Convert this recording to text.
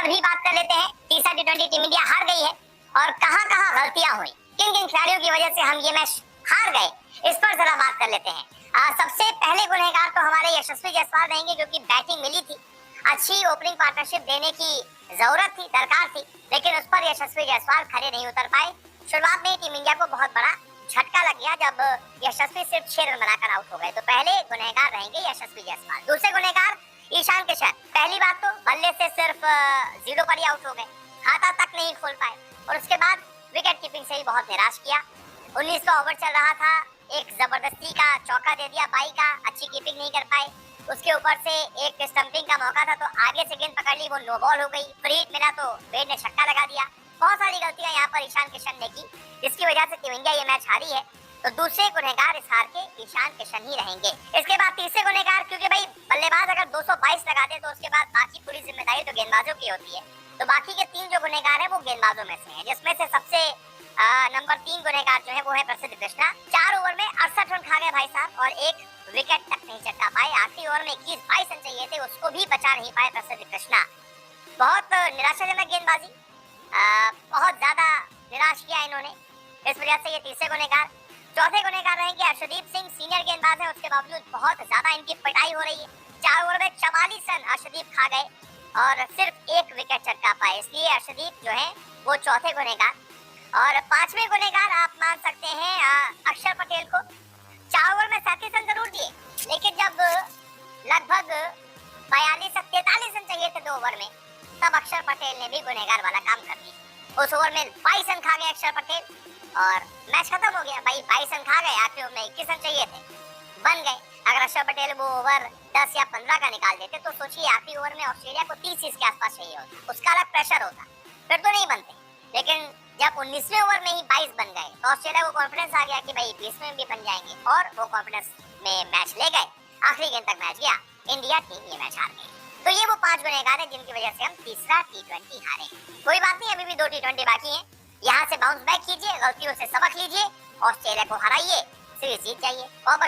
अभी बात कर लेते हैं तीसरा टी20 टीम इंडिया हार गई है और कहां-कहां गलतियां हुई, किन-किन खिलाड़ियों की वजह से हम ये मैच हार गए, इस पर जरा बात कर लेते हैं। सबसे पहले गुनहगार तो हमारे यशस्वी जायसवाल रहेंगे, जो कि बैटिंग मिली थी, अच्छी ओपनिंग पार्टनरशिप देने की जरूरत थी, दरकार थी, लेकिन उस पर यशस्वी जायसवाल खड़े नहीं उतर पाए। शुरुआत में टीम इंडिया को बहुत बड़ा झटका लग गया जब यशस्वी सिर्फ 6 रन बनाकर आउट हो गए। तो पहले गुनहगार रहेंगे यशस्वी जायसवाल। दूसरे गुनहगार ईशान किशन। पहली बात तो बल्ले से सिर्फ 0 पर ही आउट हो गए, खाता तक नहीं खोल पाए और उसके बाद विकेट कीपिंग से ही बहुत निराश किया। 19वां ओवर चल रहा था, एक जबरदस्ती का चौका दे दिया बाई का, अच्छी कीपिंग नहीं कर पाए। उसके ऊपर से एक स्टंपिंग का मौका था तो आगे से गेंद पकड़ ली, वो नो बॉल हो गई। फ्री हिट मिला तो वेड ने छक्का लगा दिया। बहुत सारी गलतियां यहाँ पर ईशान किशन ने की, जिसकी वजह से टीम इंडिया ये मैच हारी है। तो दूसरे गुनहगार इस हार के ईशान किशन ही रहेंगे। इसके बाद तीसरे गुनहगार, क्योंकि भाई बल्लेबाज अगर 222 लगा दे तो उसके बाद बाकी पूरी जिम्मेदारी तो गेंदबाजों की होती है। तो बाकी के 3 जो गुनहगार है वो गेंदबाजों में से हैं, जिसमें से सबसे नंबर 3 गुनहगार जो है वो है प्रसिद्ध कृष्णा। 4 ओवर में 68 रन खा गए भाई साहब और एक विकेट तक नहीं चटका पाए। आखिरी ओवर में 21-22 रन चाहिए थे, उसको भी बचा नहीं पाए प्रसिद्ध कृष्णा। बहुत निराशाजनक गेंदबाजी, बहुत ज्यादा निराश किया इन्होंने, इस वजह से ये तीसरे गुनहगार। चौथे गुनहगार रहेंगे अर्शदीप सिंह। सीनियर गेंदबाज है, उसके बावजूद बहुत ज्यादा इनकी पिटाई हो रही है। 4 ओवर में 44 रन अर्शदीप खा गए और सिर्फ एक विकेट चटका पाए, इसलिए अर्शदीप जो है वो चौथे गुनहगार। और पांचवें गुनहगार आप मान सकते हैं अक्षर पटेल को। 4 ओवर में 37 रन जरूर दिए, लेकिन जब लगभग 42-43 रन चाहिए थे 2 ओवर में, तब अक्षर पटेल ने भी गुनहगार वाला काम कर दिया। उस ओवर में 22 रन खा गए अक्षर पटेल और मैच खत्म हो गया। भाई 22 रन खा गए, आखिरी ओवर में 21 रन चाहिए थे, बन गए। अगर अक्षर पटेल वो ओवर 10 या 15 का निकाल देते तो सोचिए आखिरी ओवर में ऑस्ट्रेलिया को 30 के आसपास चाहिए होता, उसका अलग प्रेशर होता, फिर तो नहीं बनते। लेकिन जब 19वें ओवर में ही 22 बन गए तो ऑस्ट्रेलिया को कॉन्फिडेंस आ गया कि भाई 20वें भी बन जाएंगे और वो कॉन्फिडेंस में मैच ले गए। आखिरी गेंद तक मैच गया, इंडिया टीम ये मैच हार गई। तो ये वो 5 गुनहगार हैं जिनकी वजह से हम तीसरा टी20 हारे। कोई बात नहीं, अभी भी 2 टी20 बाकी हैं। यहाँ से बाउंस बैक कीजिए, गलतियों से सबक लीजिए, ऑस्ट्रेलिया को हराइए, सीरीज जीत जाइए। बहुत